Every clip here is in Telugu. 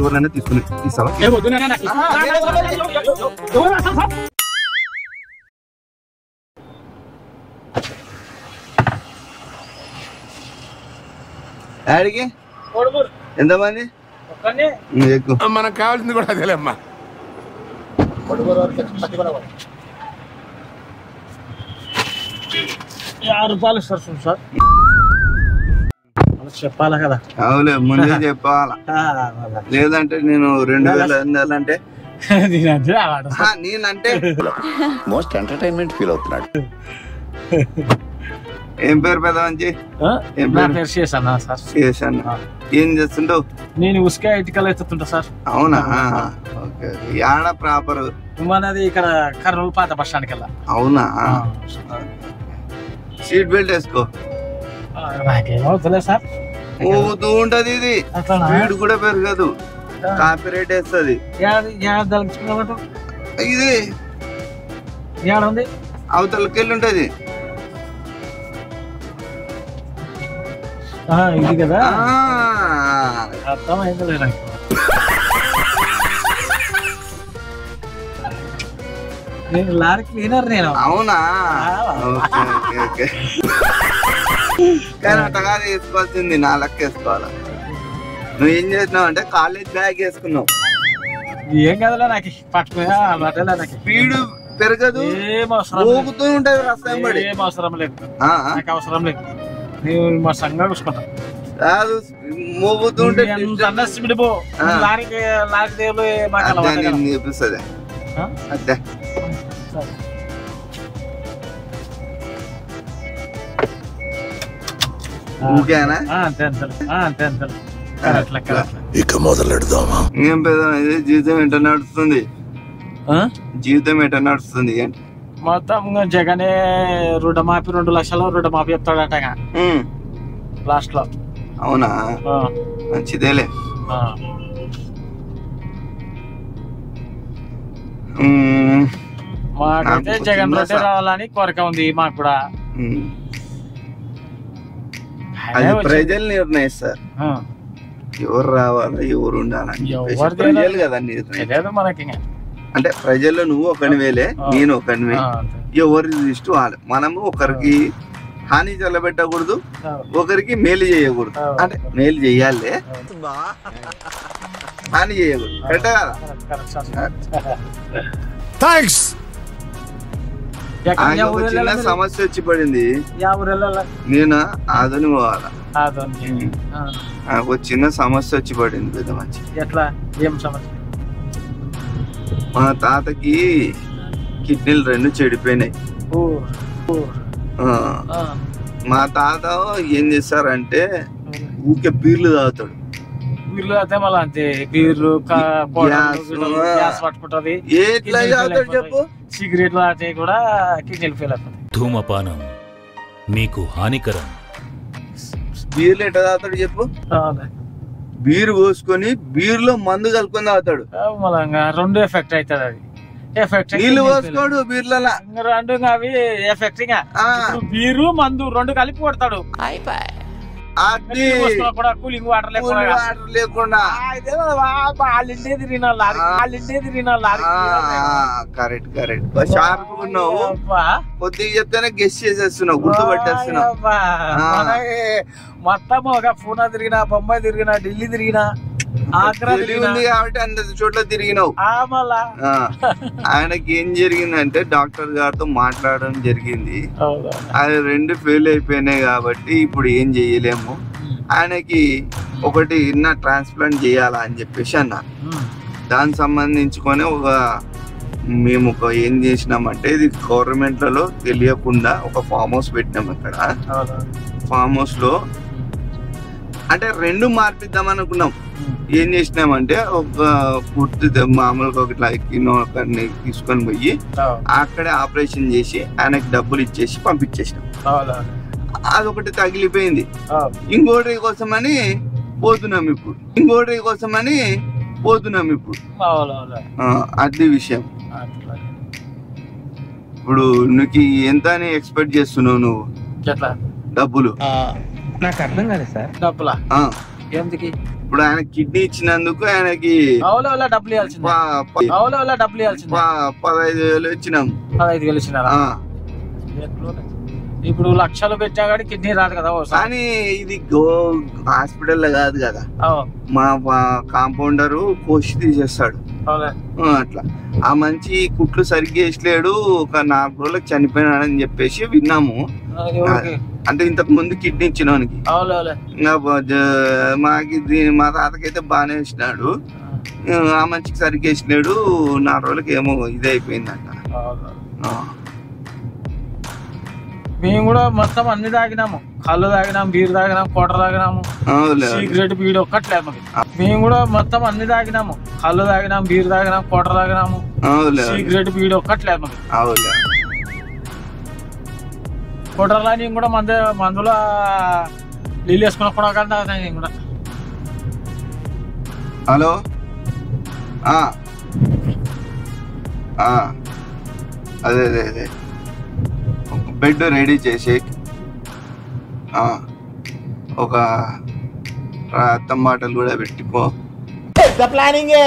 ఎవరినైనా తీసుకుని తీసావా? ఆడికి ఎంతమంది? మనకు కావాల్సింది కూడా అదేలేమ్మా. ₹6 సార్ చెప్పాలా కదా? అవులే, ముందే చెప్పాలా, లేదంటే నేను 2000 అందాలంటే నేనంటే మోస్ట్ ఎంటర్టైన్మెంట్ ఫీల్ అవుతున్నాడు. ఏం పేరు పెద్ద మంచి? చేశాను. ఏం చేస్తుంటావు? నేను ఉసుక ఇటుకలు ఎత్తుతుంటా సార్. అవునా? ఓకే. యాడ ప్రాపర్ మనది ఇక్కడ కర్నూలు పాత బస్ స్టాండ్కి వెళ్ళా. అవునా? సీట్ బెల్ట్ వేసుకో. నాకేమవుతులే సార్, ఊగుతూ ఉంటది ఇది, స్పీడ్ కూడా పెరగదు, కాపీ రేట్ వేస్తుంది. ఇది ఏడుంది? అవతలకెళ్ళి ఉంటది ఇది కదా, అర్థమైంది లేదా? నేను లారీ క్లీనర్. నేను అవునా? ఓకే. కానీ అట్టగా వేసుకోవాల్సింది, నా లెక్క వేసుకోవాలా. నువ్వు ఏం చేసినావు అంటే కాలేజ్ బ్యాగ్ వేసుకున్నావు. ఏం కదలే, నాకు పట్టుకున్నా నాకు స్పీడ్ పెరగదు, ఊగుతూ ఉంటది రసం పడి. ఏం అవసరం లేదు, నాకు అవసరం లేదు. నేను మా సంఘం చూసుకుంటా. కాదు, మోగుతూ ఉంటే లారీ దేవులు చూపిస్తుంది. అదే ఊకేనా? ఇక మొదలెడదామా? ఏం పెద్ద జీవితం ఎట్లా నడుస్తుంది? జీవితం ఎట్లా నడుస్తుంది? మొత్తం జగనే రుణమాఫీ 2 లక్షలు రుణమాఫీ చెప్తాడట లాస్ట్ లో. అవునా? మంచిదేలే. మాకైతే జగన్ రెడ్డి రావాలని కోరిక ఉంది మాకు కూడా. అది ప్రజలు నిర్ణయిస్తారు ఎవరు రావాలా ఎవరు ఉండాలని. ప్రజలు కదా నిర్ణయం. మనకి అంటే ప్రజల్లో నువ్వు ఒకనివేలే, నేను ఒకనివే. ఎవరి దృష్టి వాళ్ళు. మనము ఒకరికి హాని చల్లబెట్టకూడదు, ఒకరికి మేలు చేయకూడదు. అంటే మేలు చెయ్యాలి, హాని చేయకూడదు. కరెక్ట్ కదా? థాంక్స్. ఒక చిన్న సమస్య వచ్చి పడింది. నేను ఆదని పోవాలా. నాకు చిన్న సమస్య వచ్చి పడింది పెద్ద మంచి. ఎట్లా? ఏం సమస్య? మా తాతకి కిడ్నీలు 2 చెడిపోయినాయి. మా తాత ఏం చేస్తారంటే ఊకే బీర్లు తాగుతాడు. బీర్లు తాగితే మళ్ళీ అంతే, బీర్లు గ్యాస్ పట్టుకుంటది. ఎట్లా తాగుతాడు చెప్పు? సిగరెట్లు తాగితే కూడా కిడ్నీలు ఫెయిల్ అవుతుంది. ధూమపానం మీకు హానికరం. బీర్లు ఎట్లా తాగుతాడు చెప్పు? బీరు పోసుకొని బీర్లో మందు కలుపుకొని తాగుతాడు. మళ్ళీ 2 ఎఫెక్ట్ అవుతుంది. అది ఎఫెక్ట్ నీళ్ళు పోసుకోడు బీర్లలో, 2 అవి ఎఫెక్ట్. బీరు మందు 2 కలిపి కొడతాడు. కూలింగ్ వాటర్ లేకుండా. కరెక్ట్ షార్ప్ ఉన్నావు. కొద్దిగా చెప్తేనే గెస్ చేసేస్తున్నావు, గుర్తు పట్టేస్తున్నావు. మొత్తం ఒక పూనా తిరిగినా, బొంబాయి తిరిగినా, ఢిల్లీ తిరిగినా, ఆగ్రా ఉంది కాబట్టి అంత చోట్ల తిరిగినావు. ఆయనకి ఏం జరిగిందంటే డాక్టర్ గారితో మాట్లాడడం జరిగింది. అది 2 ఫెయిల్ అయిపోయినాయి కాబట్టి ఇప్పుడు ఏం చెయ్యలేము. ఆయనకి ఒకటి ట్రాన్స్ప్లాంట్ చేయాలా అని చెప్పేసి అన్నారు. దానికి సంబంధించుకొని మేము ఏం చేసినామంటే, ఇది గవర్నమెంట్లలో తెలియకుండా ఒక ఫామ్ హౌస్ పెట్టినాం. అక్కడ ఫామ్ హౌస్ లో అంటే 2 మార్పిద్దాం అనుకున్నాం. ఏం చేసినామంటే ఒక ఫుడ్ మామూలుగా ఒకరిని తీసుకొని పోయి అక్కడే ఆపరేషన్ చేసి ఆయనకి డబ్బులు ఇచ్చేసి పంపించేసినాం. అదొకటి తగిలిపోయింది. ఇంకోటి కోసమని పోతున్నాం ఇప్పుడు. అది విషయం. ఇప్పుడు నీకు ఎంత అని ఎక్స్పెక్ట్ చేస్తున్నావు నువ్వు ఎట్లా డబ్బులు? నాకు అర్థం కాలేదు సార్. డబ్బులా ఆ, ఎందుకు? ఇప్పుడు ఆయన కిడ్నీ ఇచ్చినందుకు ఆయనకి అవులో డబ్బులు ఇవ్వాల్సింది. అవులో డబ్బులు ఇవ్వాల్సింది. 15,000 ఇచ్చినాం. 15,000 ఇచ్చినారా? ఇప్పుడు లక్షలు పెట్టా కానీ కిడ్నీ రాదు కదా. కానీ ఇది హాస్పిటల్ కాదు కదా, మా కాంపౌండరు కోసి తీసేస్తాడు. అట్లా ఆ మంచి కుట్లు సరిగ్గా వేసలేడు, ఒక 4 రోజులకు చనిపోయినాడని చెప్పేసి విన్నాము. అంటే ఇంతకు ముందు కిడ్నీ ఇచ్చినోనికి. మా తాతకైతే బాగానే వేసినాడు, ఆ మంచికి సరిగ్గా వేసినాడు. 4 రోజులకి ఏమో ఇదే అయిపోయిందంట. మేము కూడా మొత్తం అన్ని తాగినాము. కళ్ళు తాగినాం, బీర్ తాగినాం, కోటర్ తాగినాము, సిగరెట్ బీడి ఒక్కట్లేదు మాకు. మేము కూడా మొత్తం అన్ని తాగినాము. కళ్ళు తాగినాం, బీర్ తాగినాం, కోటర్ తాగినాము, సిగరెట్ బీడి ఒక్కట్లేదు మాకు. కోటర్లా నేను కూడా మందులో నీళ్ళు వేసుకున్నా కూడా నేను కూడా. హలో, అదే అదే అదే బెడ్ రెడీ చేసి ఒక అత్తం మాటలు కూడా పెట్టిపో. పెద్ద ప్లానింగే,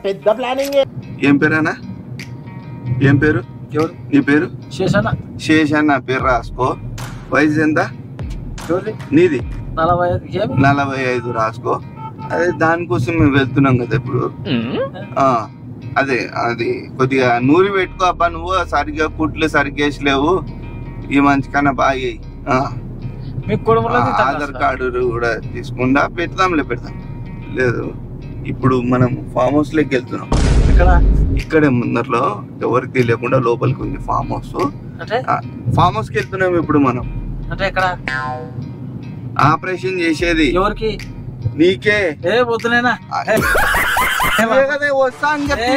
పెద్ద ప్లానింగే. ఏం పేరేనా? ఏం పేరు? ఎవరు? నీ పేరు? శేషన్న పేరు రాసుకో. వయసు ఎంత నీది? 45 రాసుకో. అదే దానికోసం మేము వెళ్తున్నాం కదా ఇప్పుడు. అదే అది కొద్దిగా నూరి పెట్టుకో అబ్బా. నువ్వు సరిగ్గా కుట్లు సరిగ్గా వేసలేవు. ఈ మంచి కన్నా బాగా ఆధార్ కార్డు కూడా తీసుకుండా పెడతాం లేదు. ఇప్పుడు మనం ఫామ్ హౌస్ లోకి వెళ్తున్నాం. ఇక్కడే ముందరలో ఎవరికి తెలియకుండా లోపలికి ఉంది ఫామ్ హౌస్. ఫామ్ హౌస్ కి వెళ్తున్నాం ఇప్పుడు మనం. ఆపరేషన్ చేసేది ఎవరికి? నీకే. వద్దునేనా వస్తా అని చెప్పి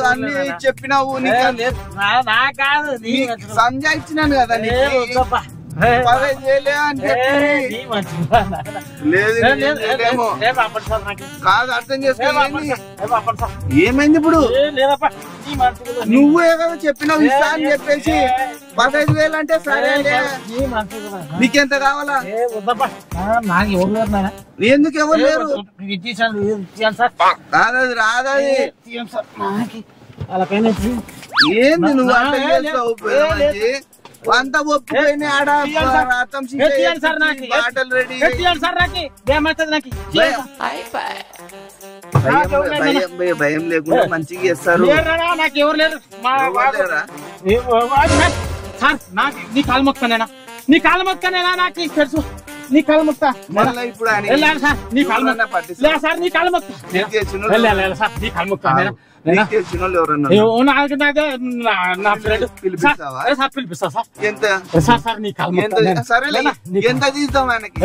అన్ని చెప్పినావు. సంజాయించినాను కదా నీకు. 15,000 అని చెప్పి లేదేమో కాదు, అర్థం చేసుకోవాలి. ఏమైంది ఇప్పుడు? నువ్వే కదా చెప్పినావు ఇస్తా అని చెప్పేసి. 15,000 అంటే సరే. నీకెంత కావాలా? ఎందుకు ఎవరు లేరు? రాదది రాదది. ఏంది నువ్వు అర్థం చేస్తావు? అంతా ఒప్పుకొని భయం లేకుండా మంచిగా చేస్తారు. నాకు ఎవరు లేరు. నీ కాలు మొక్కనేనా? నీ కాలు మొక్కనేనా? నాకు తెలుసు. నీ కాలు మొక్క ఇప్పుడు సార్. నీ కాలు మొక్క సార్. నీ కాలు మొక్క సార్. నీ కాలు మొక్క పిలిపిస్తా సార్. ఎంత తీద్దాం ఆయనకి?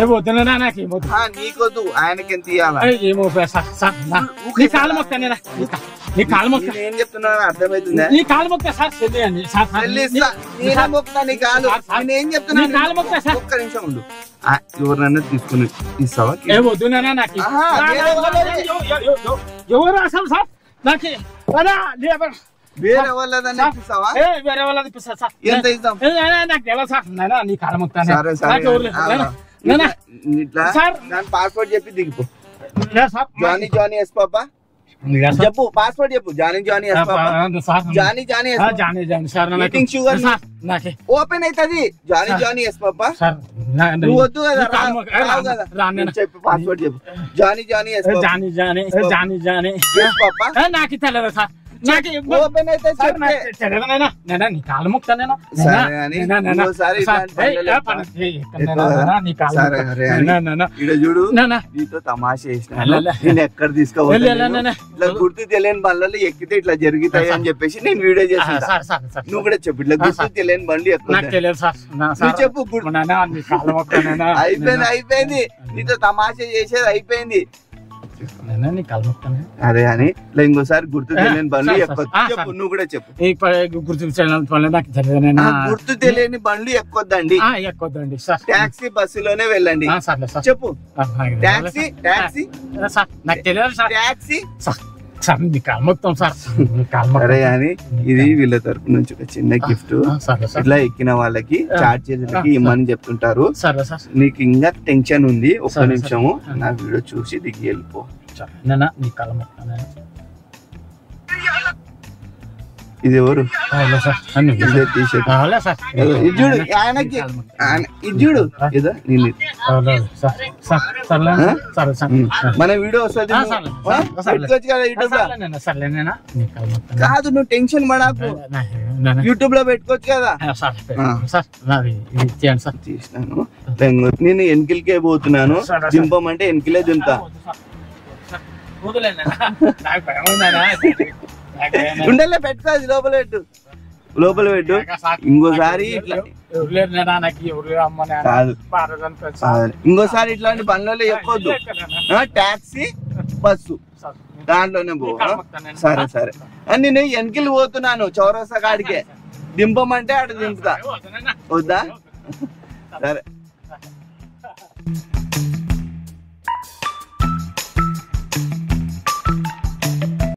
నీకొద్దు, ఆయనకి ఎంత నీ కాలు మొక్క. ఏం చెప్తున్నా అర్థమవుతుందా? నీ కాలు మొక్క సార్. నేనేం చెప్తున్నా? కాలు మొక్క సార్. ఒక్క నిమిషం ఉండు. ఎవరినైనా తీసుకుని ఇస్తావా? వద్దునా నాకు. ఎవరు అసలు సార్? నాకు వేరే వాళ్ళదని ఇస్తావా? వేరే వాళ్ళది ఇప్పిస్తా సార్. ఎంత ఇద్దాం? నాకు తెలియదు సార్. నీ కాలం మొత్తాను ఇట్లా పాస్పోర్ట్ చెప్పి దిగిపో. జానీ ఎస్ పాపా చెప్పు. పాస్పోర్ట్ చెప్పు. జానీ షుగర్ ఓపెన్ అవుతుంది. Johnny yes papa. నువ్వు వద్దు కదా, చెప్పు. పాస్పోర్ట్ చెప్పు. జానీ ఎస్ పాపా. నాకు తెలియదు సార్. ఓపెన్ అయితే నీ కాలు మొక్తానేనా? చూడు, నీతో తమాషా చేసిన నేను ఎక్కడ తీసుకోవాలి. ఇట్లా గుర్తు తెలియని బండ్లలో ఎక్కితే ఇట్లా జరుగుతాయి అని చెప్పేసి నేను వీడియో చేస్తాను. నువ్వు కూడా చెప్పు. ఇట్లా గుర్తు తెలియని బండి ఎక్కువ చెప్పు. అయిపోయింది. నీతో తమాషా చేసేది అయిపోయింది. అదే అని ఇట్లా ఇంకోసారి గుర్తు తెలియని బండ్లు చెప్పు. నువ్వు కూడా చెప్పు. గుర్తు తెలియని బండ్లు ఎక్కొద్దండి. టాక్సీ బస్సులోనే వెళ్ళండి. చెప్పు. టాక్సీ సార్ మీ కాలు మొత్తం సార్ మీ కాలు మొత్తం. సరే కానీ ఇది వీళ్ళ తరపు నుంచి ఒక చిన్న గిఫ్ట్. సరే సార్. ఇట్లా ఎక్కిన వాళ్ళకి చార్జ్ చేసేకి ఇమ్మని చెప్తుంటారు. సరే సార్. నీకు ఇంకా టెన్షన్ ఉంది, ఒక్క నిమిషము నా వీడియో చూసి దిగి వెళ్ళిపో. నేనా నీ కాలు మొత్తం. ఇది ఎవరు? సార్ టీషర్ట్ సార్ ఇది చూడు, ఆయనకి ఇది చూడు ఏదో నేను మన వీడియో వస్తుంది కాదు, నువ్వు టెన్షన్ పడాకు, యూట్యూబ్ లో పెట్టుకోవచ్చు కదా. తీసినాను, నేను ఎన్కిల్కే పోతున్నాను, దింపమంటే ఎన్కిలే దింపుతా. ఉండలే పెట్టుకోదు, లోపల పెట్టు, లోపల పెట్టు. ఇంకోసారి కాదు, ఇంకోసారి ఇట్లాంటి పనులలో ఎక్కొద్దు. టాక్సీ బస్సు దాంట్లోనే పో. సరే సరే, నేను వెనకిల్ పోతున్నాను చౌరస్తా కాడికే, దింపమంటే అటు దింపుతా. వద్దా? సరే.